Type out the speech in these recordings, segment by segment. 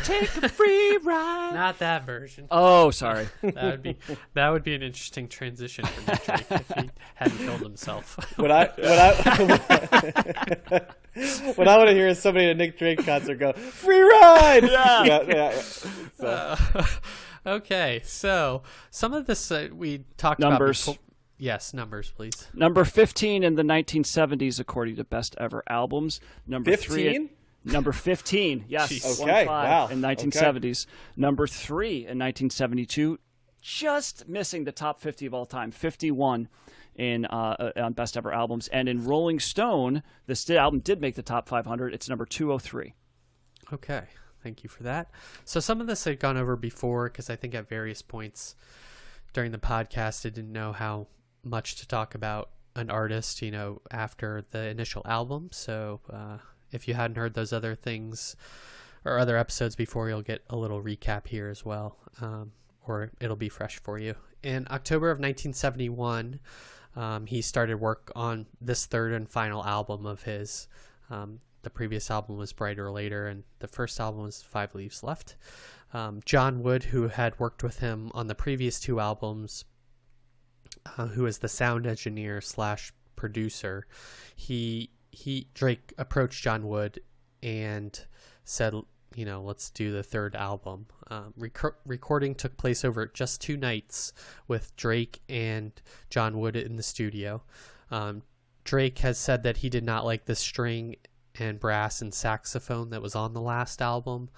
take a free ride. Not that version. Oh, sorry. That would be an interesting transition for Nick Drake if he hadn't killed himself. What I want to hear is somebody at a Nick Drake concert go, "Free ride!" Yeah. So. Okay, so some of this we talked Numbers. about before. Yes, numbers, please. Number 15 in the 1970s, according to Best Ever Albums. Number 15? Number 15, yes. Jeez. Okay, 1-5 wow. in 1970s. Number 3 in 1972, just missing the top 50 of all time. 51 in on Best Ever Albums. And in Rolling Stone, this album did make the top 500. It's number 203. Okay, thank you for that. So some of this I'd gone over before because I think at various points during the podcast I didn't know how much to talk about an artist, after the initial album. So if you hadn't heard those other things or other episodes before, you'll get a little recap here as well, or it'll be fresh for you. In October of 1971, he started work on this third and final album of his. The previous album was Brighter Later, and the first album was 5 Leaves Left. John Wood, who had worked with him on the previous 2 albums, who was the sound engineer / producer, Drake approached John Wood and said, let's do the third album. Recording took place over just 2 nights with Drake and John Wood in the studio. Drake has said that he did not like the string and brass and saxophone that was on the last album.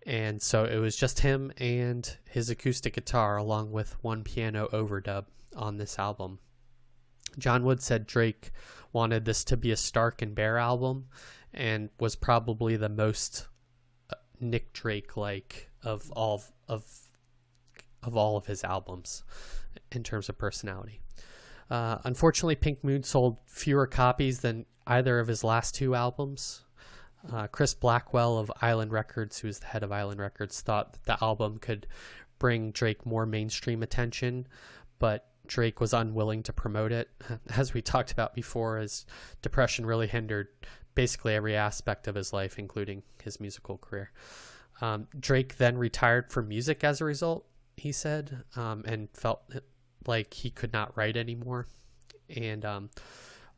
And so it was just him and his acoustic guitar along with 1 piano overdub on this album. John Wood said Drake wanted this to be a stark and bare album and was probably the most Nick Drake-like of all of his albums in terms of personality. Unfortunately, Pink Moon sold fewer copies than either of his last 2 albums. Chris Blackwell of Island Records, who is the head of Island Records, thought that the album could bring Drake more mainstream attention, but Drake was unwilling to promote it. As we talked about before, his depression really hindered basically every aspect of his life, including his musical career. Drake then retired from music as a result, he said, and felt like he could not write anymore. And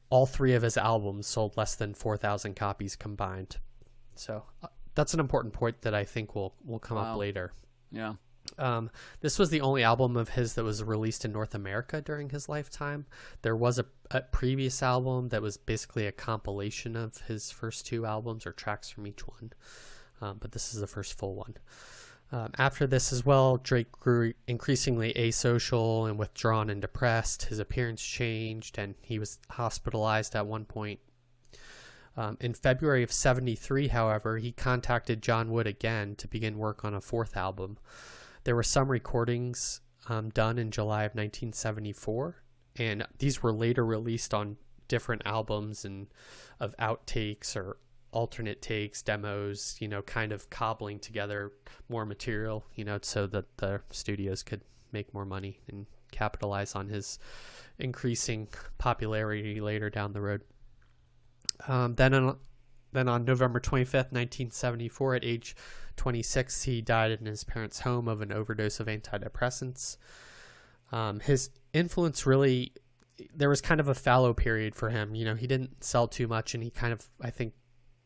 all 3 of his albums sold less than 4,000 copies combined. So that's an important point that I think will come up later. Yeah. This was the only album of his that was released in North America during his lifetime. There was a previous album that was basically a compilation of his first 2 albums or tracks from each one. But this is the first full one. After this as well, Drake grew increasingly asocial and withdrawn and depressed. His appearance changed and he was hospitalized at one point. In February of 73, however, he contacted John Wood again to begin work on a 4th album. There were some recordings done in July of 1974, and these were later released on different albums and of outtakes or alternate takes, demos, kind of cobbling together more material, so that the studios could make more money and capitalize on his increasing popularity later down the road. Then on November 25th, 1974, at age 26, he died in his parents' home of an overdose of antidepressants. His influence really, there was kind of a fallow period for him. He didn't sell too much, and he kind of, I think,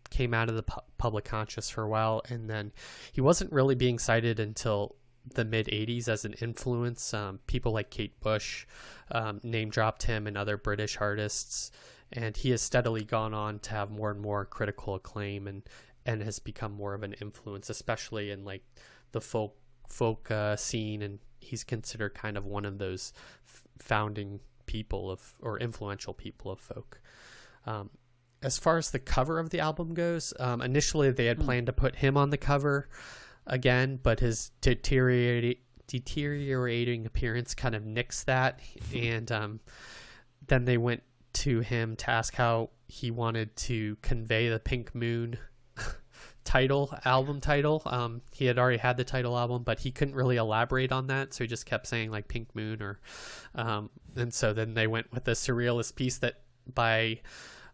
came out of the public conscious for a while, and then he wasn't really being cited until the mid-'80s as an influence. People like Kate Bush name-dropped him and other British artists, and he has steadily gone on to have more and more critical acclaim and has become more of an influence, especially in like the folk scene, and he's considered kind of one of those founding people or influential people of folk. As far as the cover of the album goes, initially they had planned to put him on the cover again, but his deteriorating appearance kind of nixed that, and then they went to him to ask how he wanted to convey the Pink Moon album title. He had already had the title album, but he couldn't really elaborate on that, so he just kept saying like Pink Moon and so then they went with a surrealist piece that by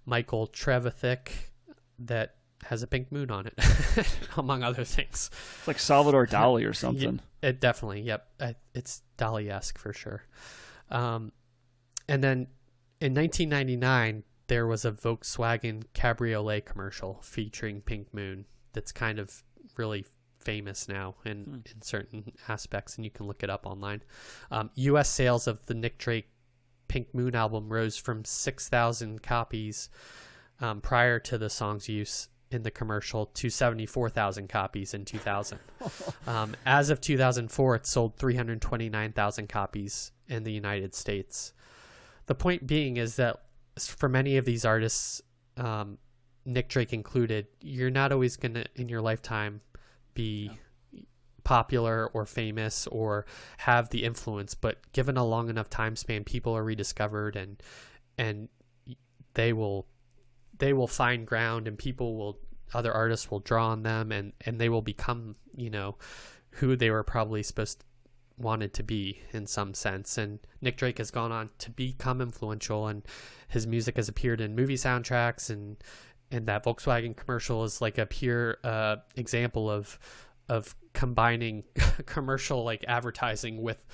Michael Trevithick that has a pink moon on it, among other things. It's like Salvador Dali or something. It definitely, yep. It's Dali-esque for sure. And then in 1999, there was a Volkswagen Cabriolet commercial featuring Pink Moon that's kind of really famous now in certain aspects, and you can look it up online. U.S. sales of the Nick Drake Pink Moon album rose from 6,000 copies prior to the song's use in the commercial to 74,000 copies in 2000. As of 2004, it sold 329,000 copies in the United States. The point being is that for many of these artists, Nick Drake included, you're not always going to, in your lifetime, be popular or famous or have the influence, but given a long enough time span, people are rediscovered and they will find ground, and other artists will draw on them, and they will become, who they were probably wanted to be in some sense. And Nick Drake has gone on to become influential, and his music has appeared in movie soundtracks, and that Volkswagen commercial is like a pure example of combining commercial like advertising with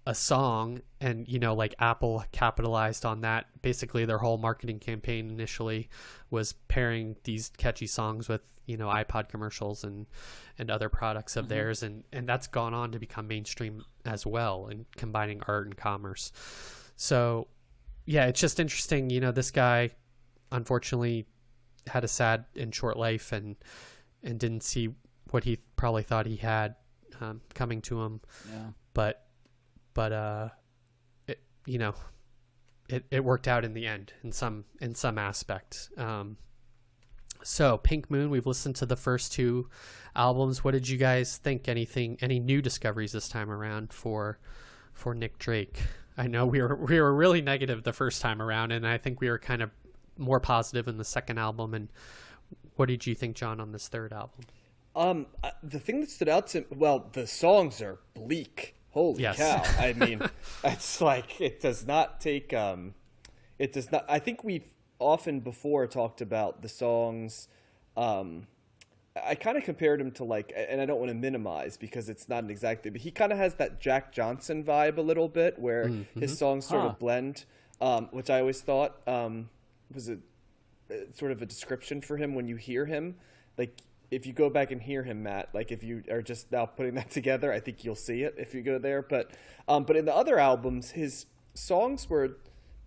a song. And like Apple capitalized on that. Basically their whole marketing campaign initially was pairing these catchy songs with iPod commercials and other products of theirs, and that's gone on to become mainstream as well, and combining art and commerce. So yeah, it's just interesting. This guy unfortunately had a sad and short life, and didn't see what he probably thought he had coming to him. Yeah. But it worked out in the end in some aspect. So Pink Moon, we've listened to the first two albums. What did you guys think? Any new discoveries this time around for Nick Drake? I know we were really negative the first time around, and I think we were kind of more positive in the second album. And what did you think, John, on this third album? The thing that stood out to, well, the songs are bleak. Holy cow. I mean, it's like, it does not take, I think we've often before talked about the songs. I kind of compared him to like, and I don't want to minimize because it's not exactly, but he kind of has that Jack Johnson vibe a little bit, where his songs sort of blend, which I always thought was a sort of a description for him when you hear him. Like, if you go back and hear him, Matt, like if you are just now putting that together, I think you'll see it if you go there. But in the other albums, his songs were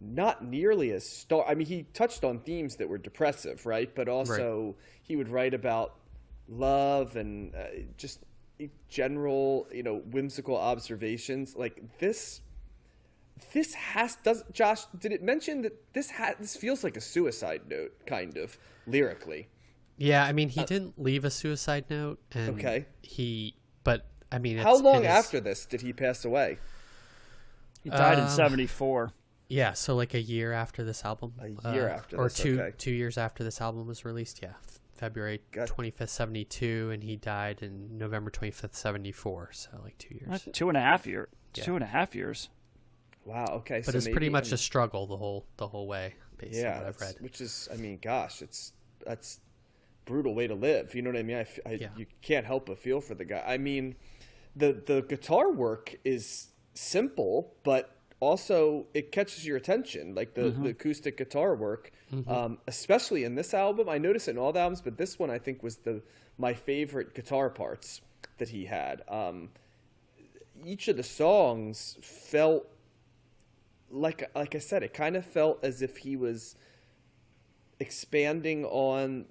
not nearly as I mean, he touched on themes that were depressive, right? But also he would write about love and just general, whimsical observations. Like this Josh, did it mention that this feels like a suicide note, kind of lyrically? Yeah, I mean, he didn't leave a suicide note, and but I mean, how long after this did he pass away? He died in 1974. Yeah, so like a year after this album. A year after or this, 2 years after this album was released. Yeah, February 25th, 1972, and he died in November 25th, 1974. So like 2 years. 2.5 years. 2.5 years. Wow. Okay. But it's pretty much a struggle the whole way. Basically, yeah, I've read. Which is, I mean, gosh, that's brutal way to live. You know what I mean? You can't help but feel for the guy. I mean, the guitar work is simple, but also it catches your attention. Like the acoustic guitar work, especially in this album. I noticed it in all the albums, but this one I think was my favorite guitar parts that he had. Each of the songs felt like I said, it kind of felt as if he was expanding on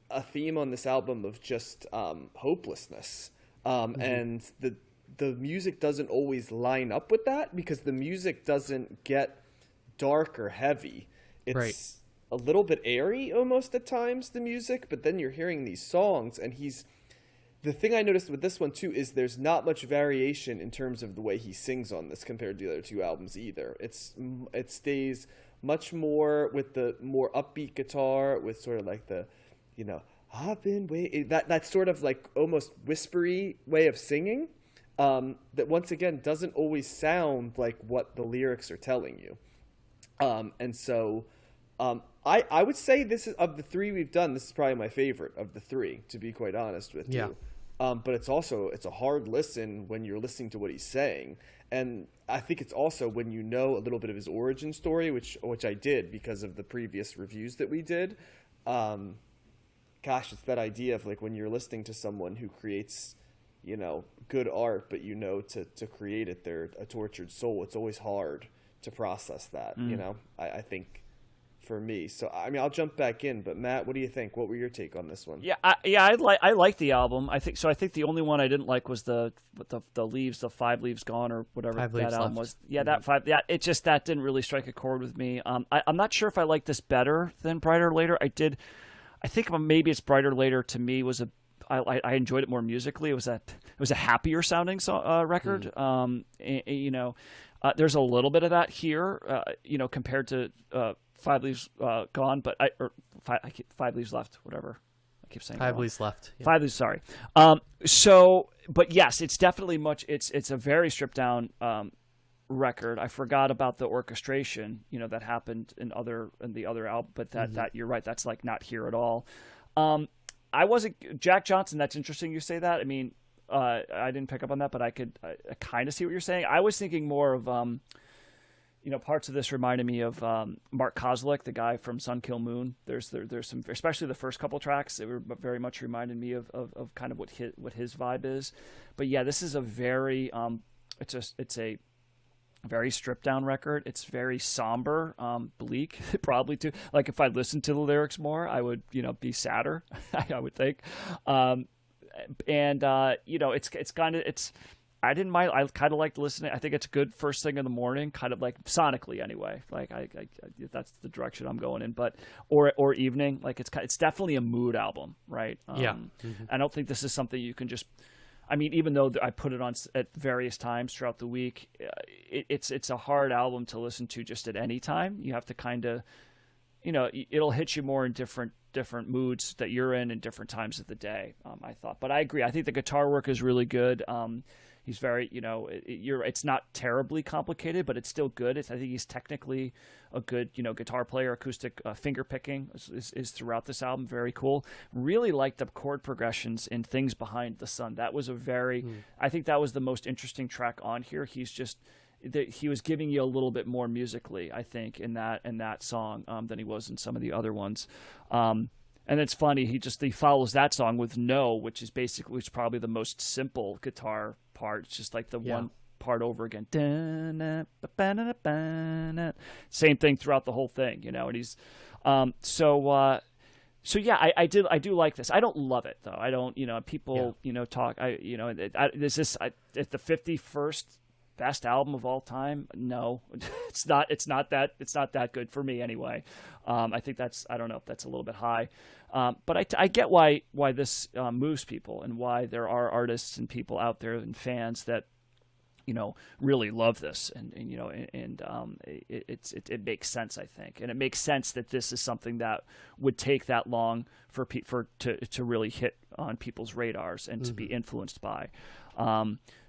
a theme on this album of just hopelessness, and the music doesn't always line up with that, because the music doesn't get dark or heavy. It's a little bit airy almost at times, the music, but then you're hearing these songs, and the thing I noticed with this one too is there's not much variation in terms of the way he sings on this compared to the other two albums either. It stays much more with the more upbeat guitar, with sort of like the, I've been waiting, that sort of like almost whispery way of singing, that once again doesn't always sound like what the lyrics are telling you. And so I would say this is, of the three we've done, this is probably my favorite of the three, to be quite honest with you. But it's a hard listen when you're listening to what he's saying. And I think it's also when you know a little bit of his origin story, which I did because of the previous reviews that we did. Gosh, it's that idea of like when you're listening to someone who creates, good art, but to create it, they're a tortured soul. It's always hard to process that, I think, for me. So, I mean, I'll jump back in, but Matt, what do you think? What were your take on this one? Yeah, I like the album. I think the only one I didn't like was the leaves, the 5 Leaves Gone or whatever that album was. Yeah, that 5. Yeah, it just that didn't really strike a chord with me. I'm not sure if I like this better than Brighter Later. I think maybe it's Brighter Later to me was I enjoyed it more musically. It was a happier sounding record. There's a little bit of that here, compared to 5 Leaves Gone, but 5 Leaves Left, whatever. I keep saying 5 Leaves Left. Yeah. 5 Leaves, sorry. But yes, it's definitely it's a very stripped down record. I forgot about the orchestration, that happened in the other album, but that you're right, that's like not here at all. I wasn't Jack Johnson. That's interesting you say that. I mean, I didn't pick up on that, but I kind of see what you're saying. I was thinking more of, parts of this reminded me of Mark Kozlik, the guy from Sun Kill Moon. There's some, especially the first couple tracks, it very much reminded me of kind of what his vibe is. But yeah, this is a very it's a very stripped down record. It's very somber, bleak, probably too. Like if I listened to the lyrics more, I would, be sadder. I would think. It's kind of I didn't mind. I kind of liked listening. I think it's good first thing in the morning, kind of like sonically anyway. Like I that's the direction I'm going in. But or evening, like it's definitely a mood album, right? I don't think this is something you can just. I mean, even though I put it on at various times throughout the week, it's a hard album to listen to just at any time. You have to kind of, it'll hit you more in different moods that you're in and different times of the day. I thought, but I agree. I think the guitar work is really good. He's very, it's not terribly complicated, but it's still good. I think he's technically a good, guitar player. Acoustic finger picking is throughout this album. Very cool. Really liked the chord progressions in Things Behind the Sun. That was I think that was the most interesting track on here. He was giving you a little bit more musically, I think, in that song than he was in some of the other ones. And it's funny, he follows that song with No, which is probably the most simple guitar part. It's just like the one part over again. Same thing throughout the whole thing, and he's so yeah, I do like this. I don't love it though. I don't, people, talk. It's the 51st best album of all time. No, it's not. It's not that good for me anyway. I think I don't know if that's a little bit high. But I get why this moves people and why there are artists and people out there and fans that, really love this and it makes sense, I think. And it makes sense that this is something that would take that long to really hit on people's radars and to be influenced by.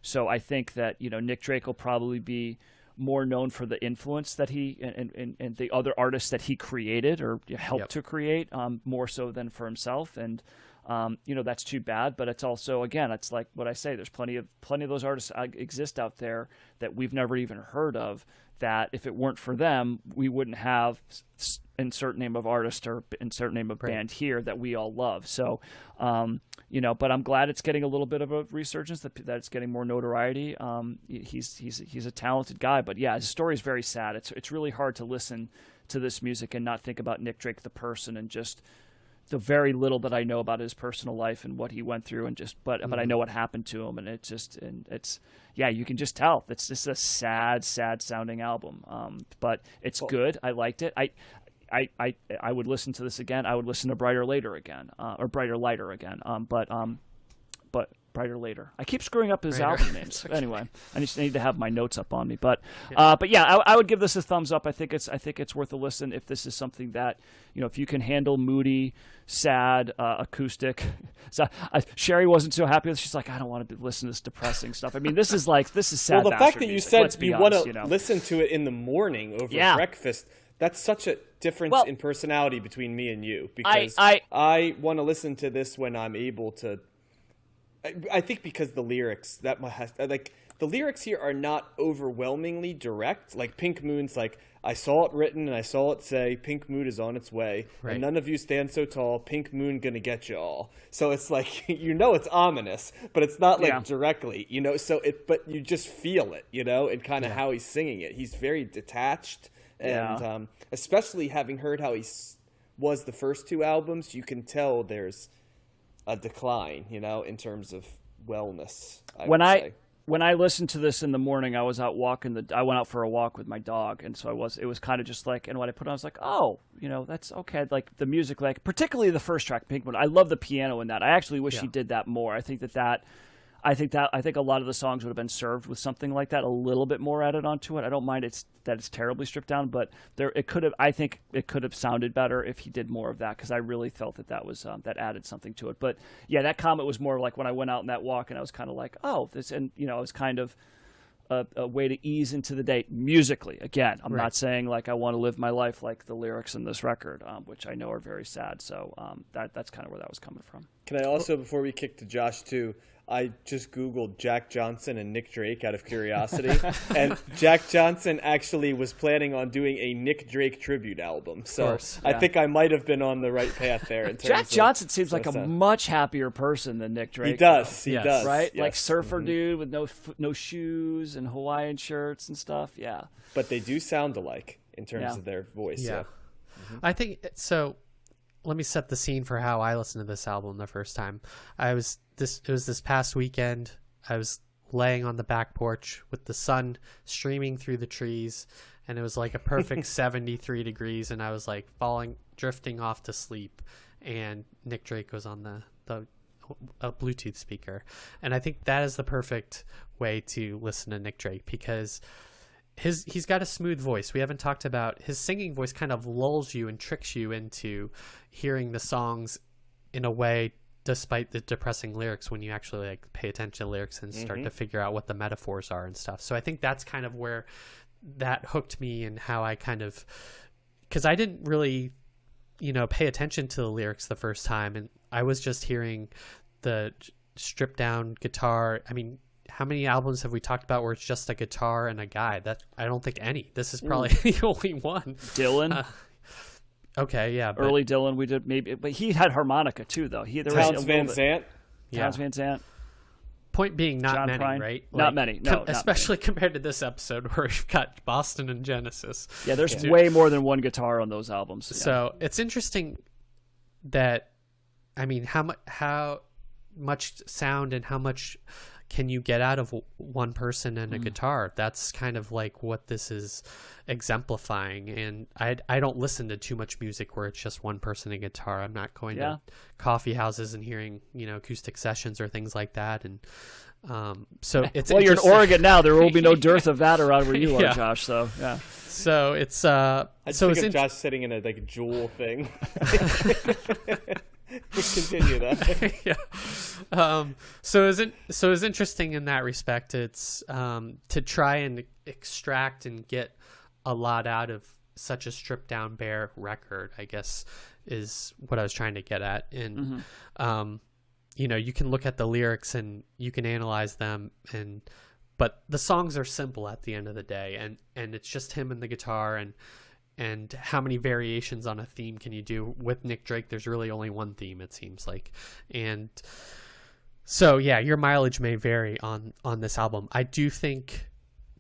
So I think that, Nick Drake will probably be more known for the influence that he and the other artists that he created or helped to create, more so than for himself. And, that's too bad, but it's also, again, it's like what I say, there's plenty of those artists exist out there that we've never even heard of, that if it weren't for them, we wouldn't have insert name of artist or insert name of band here that we all love. So, but I'm glad it's getting a little bit of a resurgence, that it's getting more notoriety. He's a talented guy, but yeah, his story is very sad. It's really hard to listen to this music and not think about Nick Drake the person and just the very little that I know about his personal life and what he went through, and but I know what happened to him, and you can just tell it's just a sad sounding album. But it's good. I liked it. I would listen to this again. I would listen to Brighter Later again, or Brighter Lighter again. But Brighter Later. I keep screwing up his album names. Okay. Anyway, I just need to have my notes up on me. But I would give this a thumbs up. I think it's worth a listen if this is something that, if you can handle moody, sad, acoustic. So, Sherry wasn't so happy. She's like, I don't want to listen to this depressing stuff. I mean, this is sad. Well, the fact that you music. said you want to listen to it in the morning over breakfast, that's such a difference in personality between me and you, because I want to listen to this when I'm able to. I think because the lyrics the lyrics here are not overwhelmingly direct. Like Pink Moon's like, I saw it written and I saw it say, Pink Moon is on its way, and none of you stand so tall, Pink Moon gonna get you all. So it's like, it's ominous, but it's not like directly, but you just feel it, and kind of how he's singing it. He's very detached, and especially having heard how he was the first two albums, you can tell there's a decline, in terms of wellness. When I listened to this in the morning, I was out walking I went out for a walk with my dog, and so it was kind of just like, and when I put it on, I was like, oh, that's okay. Like the music, like particularly the first track, Pink Moon. I love the piano in that. I actually wish he did that more. I think I think a lot of the songs would have been served with something like that, a little bit more added onto it. I don't mind that it's terribly stripped down, but I think it could have sounded better if he did more of that, because I really felt that was that added something to it. But yeah, that comment was more like when I went out on that walk, and I was kind of like, oh, this, and it was kind of a way to ease into the day musically. Again, I'm not saying like I want to live my life like the lyrics in this record, which I know are very sad. So that's kind of where that was coming from. Can I also, before we kick to Josh too, I just Googled Jack Johnson and Nick Drake out of curiosity. And Jack Johnson actually was planning on doing a Nick Drake tribute album. So I think I might have been on the right path there. In terms Jack Johnson seems like a much happier person than Nick Drake. He does. He does. Right? Yes. Like surfer dude with no shoes and Hawaiian shirts and stuff. Yeah. But they do sound alike in terms of their voice. Yeah. I think so. Let me set the scene for how I listened to this album the first time. It was this past weekend. I was laying on the back porch with the sun streaming through the trees, and it was like a perfect 73 degrees, and I was like drifting off to sleep, and Nick Drake was on a Bluetooth speaker. And I think that is the perfect way to listen to Nick Drake, because he's got a smooth voice. We haven't talked about his singing voice. Kind of lulls you and tricks you into hearing the songs in a way, despite the depressing lyrics, when you actually like pay attention to lyrics and start to figure out what the metaphors are and stuff. So I think that's kind of where that hooked me, and how I kind of, because I didn't really pay attention to the lyrics the first time, and I was just hearing the stripped down guitar. I mean, how many albums have we talked about where it's just a guitar and a guy? That I don't think any. This is probably the only one. Dylan. Okay, yeah. Early Dylan, we did maybe, but he had harmonica too, though. Townes Van Zandt. Townes Van Zandt. Point being, not John many, Prine. right? Not many. No, especially compared to this episode where we've got Boston and Genesis. Yeah, there's way more than one guitar on those albums. Yeah. So it's interesting that, I mean, how much sound and how much can you get out of one person and a guitar? That's kind of like what this is exemplifying. And I don't listen to too much music where it's just one person and guitar. I'm not going to coffee houses and hearing, acoustic sessions or things like that. And so it's well, you're in Oregon now. There will be no dearth of that around where you are, Josh. So yeah. So it's I think of Josh sitting in a Jewel thing. Continue that. So it's interesting in that respect. It's to try and extract and get a lot out of such a stripped down bare record, I guess, is what I was trying to get at. And you can look at the lyrics and you can analyze them, but the songs are simple at the end of the day, and it's just him and the guitar, and how many variations on a theme can you do? With Nick Drake, there's really only one theme, it seems like. And so, yeah, your mileage may vary on this album. I do think,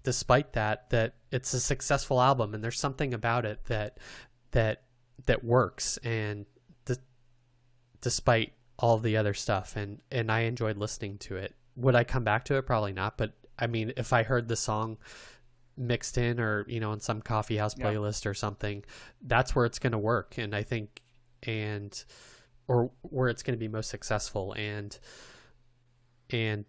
despite that it's a successful album, and there's something about it that works, and despite all the other stuff, and I enjoyed listening to it. Would I come back to it? Probably not. But I mean, if I heard the song mixed in, or in some coffee house playlist or something, that's where it's going to work, and I think, or where it's going to be most successful, and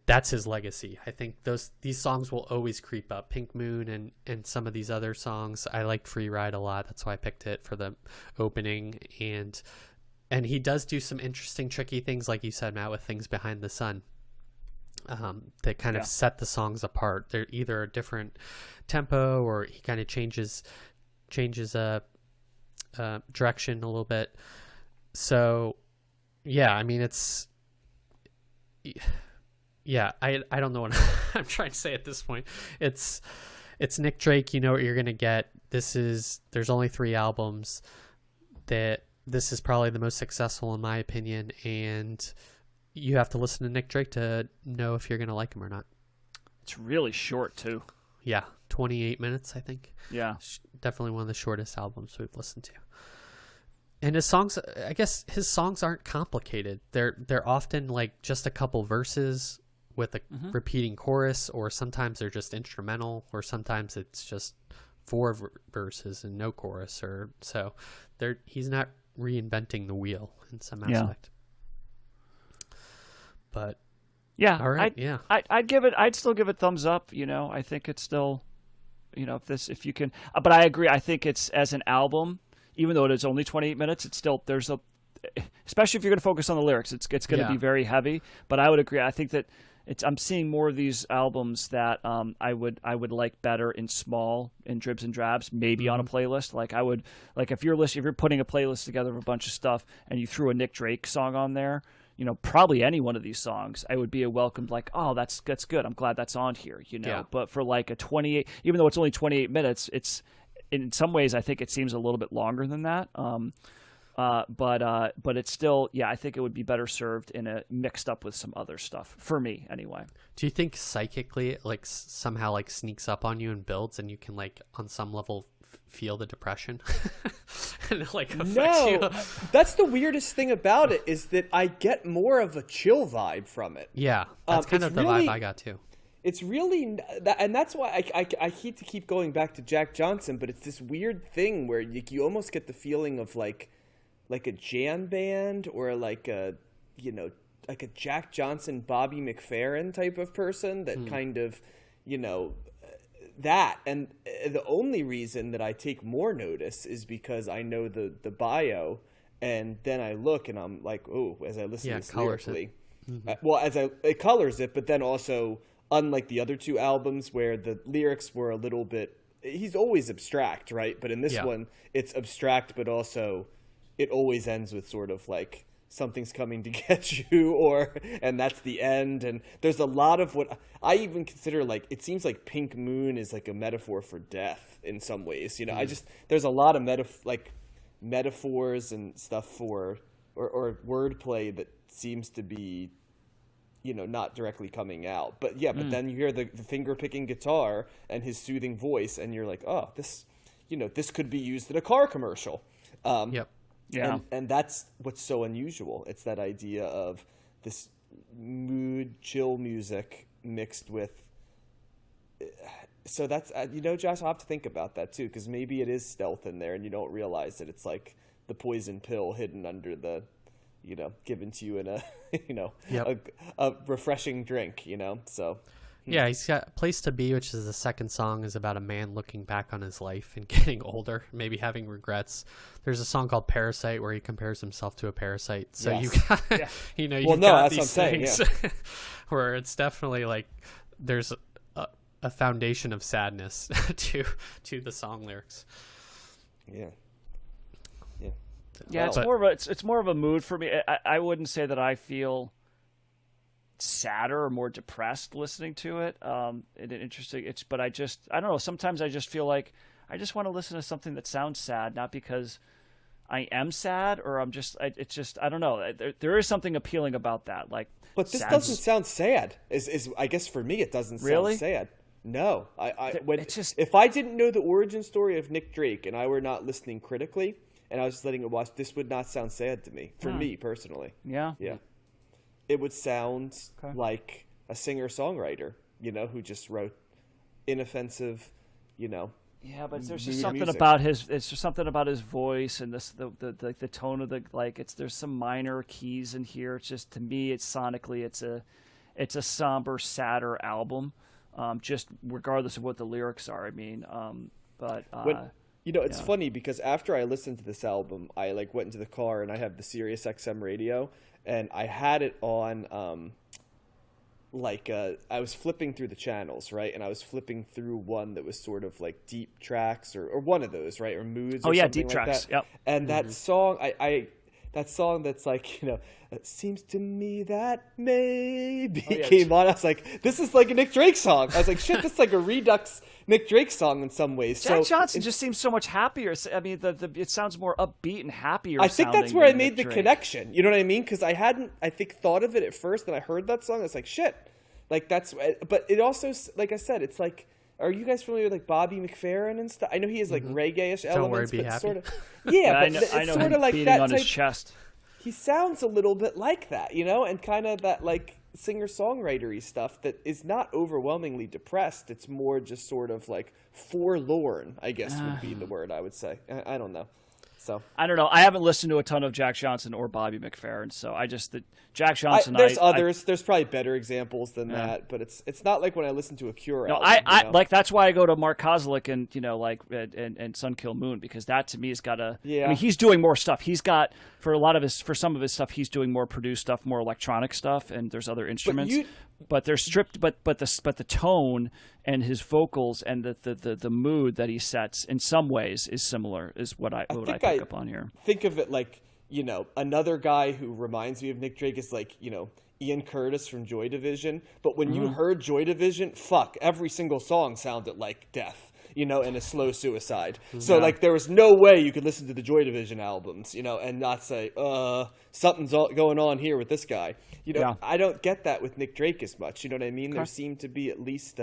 that's his legacy. I think these songs will always creep up. Pink Moon and some of these other songs. I liked Free Ride a lot. That's why I picked it for the opening, and he does do some interesting, tricky things, like you said, Matt, with Things Behind the Sun. That kind of set the songs apart. They're either a different tempo, or he kind of changes direction a little bit. So yeah, I mean, I don't know what I'm trying to say at this point. It's Nick Drake. You know what you're gonna get. There's only 3 albums. This is probably the most successful in my opinion, and you have to listen to Nick Drake to know if you're gonna like him or not. It's really short too. Yeah, 28 minutes, I think. Yeah, definitely one of the shortest albums we've listened to. And his songs, I guess his songs aren't complicated. They're often like just a couple verses with a repeating chorus, or sometimes they're just instrumental, or sometimes it's just 4 verses and no chorus, or so. He's not reinventing the wheel in some aspect. But yeah, all right, I'd still give it thumbs up. You know, I think it's still, you know, if you can. But I agree. I think it's, as an album, even though it is only 28 minutes, it's still, especially if you're going to focus on the lyrics, it's going to be very heavy. But I would agree. I think that I'm seeing more of these albums that I would like better in dribs and drabs, maybe on a playlist. If you're putting a playlist together of a bunch of stuff and you threw a Nick Drake song on there, you know, probably any one of these songs, I would be a welcomed, like, oh, that's good. I'm glad that's on here, you know. Yeah. But for like a 28, even though it's only 28 minutes, it's, in some ways, I think it seems a little bit longer than that. But it's still, I think it would be better served mixed up with some other stuff, for me anyway. Do you think psychically it like somehow like sneaks up on you and builds, and you can like on some level feel the depression and it like affects you? That's the weirdest thing about it, is that I get more of a chill vibe from it. Yeah, that's kind of the vibe I got too. It's really, and that's why I hate to keep going back to Jack Johnson, but it's this weird thing where you almost get the feeling of like a jam band, or like a Jack Johnson, Bobby McFerrin type of person that kind of, you know, that. And the only reason that I take more notice is because I know the bio, and then I look and I'm like, oh, as I listen to this lyrically, it colors it, but then also, unlike the other 2 albums where the lyrics were a little bit, he's always abstract, right? But in this one, it's abstract, but also it always ends with sort of like something's coming to get you, and that's the end. And there's a lot of what I even consider, like, it seems like Pink Moon is like a metaphor for death in some ways. You know, there's a lot of metaphors and stuff for, or wordplay that seems to be, you know, not directly coming out. But but then you hear the finger picking guitar and his soothing voice, and you're like, oh, this could be used in a car commercial. Yeah. And that's what's so unusual. It's that idea of this mood, chill music mixed with. So that's, Josh, I'll have to think about that too, because maybe it is stealth in there and you don't realize that it's like the poison pill hidden under the, you know, given to you in a, a refreshing drink, you know, so. Yeah, he's got Place to Be, which is the second song, is about a man looking back on his life and getting older, maybe having regrets. There's a song called Parasite where he compares himself to a parasite. So you got, you've got these things where it's definitely like there's a foundation of sadness to the song lyrics. Yeah. Yeah, it's more of a mood for me. I wouldn't say that I feel sadder or more depressed listening to it. But I don't know. Sometimes I just feel like I just want to listen to something that sounds sad, not because I am sad or I don't know. There is something appealing about that. Like, but this doesn't sound sad. Is I guess for me it doesn't sound sad. No, if I didn't know the origin story of Nick Drake and I were not listening critically and I was just letting it watch, this would not sound sad to me. For me personally. Yeah. It would sound like a singer-songwriter, you know, who just wrote inoffensive, you know. Yeah, but there's just something about his voice and the tone of there's some minor keys in here. It's just, to me, it's sonically it's a somber, sadder album. Just regardless of what the lyrics are. I mean, it's funny because after I listened to this album, I went into the car and I have the Sirius XM radio. And I had it on like I was flipping through the channels, right, and I was flipping through one that was sort of like deep tracks or one of those, right, or moods. Oh or yeah, something deep like tracks. that. Yep. And that song, that song that's like, it seems to me that maybe came on. I was like, this is like a Nick Drake song. I was like, shit, this is like a Redux Nick Drake song in some ways. Jack Johnson just seems so much happier. I mean, it sounds more upbeat and happier. I think that's where I made the Drake. connection. You know what I mean? Because I hadn't, I think, thought of it at first, and I heard that song. I was like, shit, like that's. But it also, like I said, it's like. Are you guys familiar with like Bobby McFerrin and stuff? I know he has like reggae-ish elements, Worry, Be but Happy. sort of yeah. I But know, it's I know sort him of like beating that on type, his chest. He sounds a little bit like that, and kind of that like singer-songwritery stuff that is not overwhelmingly depressed. It's more just sort of like forlorn, I guess would be the word I would say. I don't know. So I don't know. I haven't listened to a ton of Jack Johnson or Bobby McFerrin, so I just Jack Johnson. There's others. There's probably better examples than that, but it's not like when I listen to a Cure. No, album, I like that's why I go to Mark Kozlik and and Sun Kill Moon, because that to me has got a. Yeah. I mean, he's doing more stuff. He's got for some of his stuff, he's doing more produced stuff, more electronic stuff, and there's other instruments. But they're stripped. But the tone and his vocals and the mood that he sets in some ways is similar. Is what I pick up on here. Think of it like another guy who reminds me of Nick Drake is like Ian Curtis from Joy Division. But when you heard Joy Division, every single song sounded like death. And a slow suicide. So like there was no way you could listen to the Joy Division albums, and not say, something's going on here with this guy. I don't get that with Nick Drake as much. You know what I mean? Okay. There seemed to be at least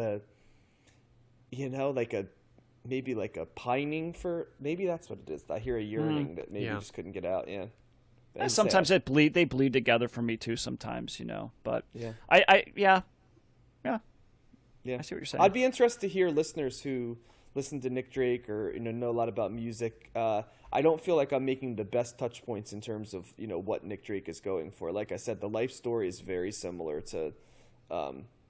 maybe like a pining for, maybe that's what it is. I hear a yearning that maybe just couldn't get out. Yeah. Sometimes they bleed together for me too sometimes, but yeah. I see what you're saying. I'd be interested to hear listeners who listen to Nick Drake or know a lot about music. I don't feel like I'm making the best touch points in terms of what Nick Drake is going for. Like I said, the life story is very similar to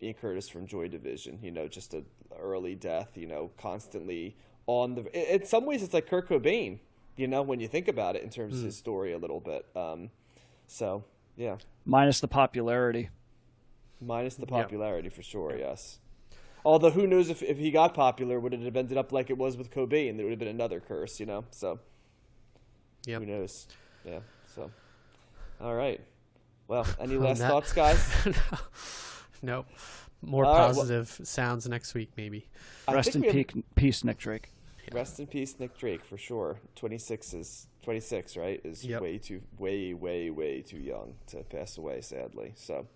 Ian Curtis from Joy Division. Just an early death. Constantly on the. In some ways, it's like Kurt Cobain. When you think about it in terms of his story a little bit. So yeah. Minus the popularity. For sure. Yes. Although who knows if he got popular, would it have ended up like it was with Cobain? There would have been another curse, So who knows? Yeah. So all right. Well, any last thoughts, guys? No. More positive sounds next week, maybe. Rest in peace, Nick Drake. Yeah. Rest in peace, Nick Drake, for sure. 26, right? Is way too young to pass away, sadly. So.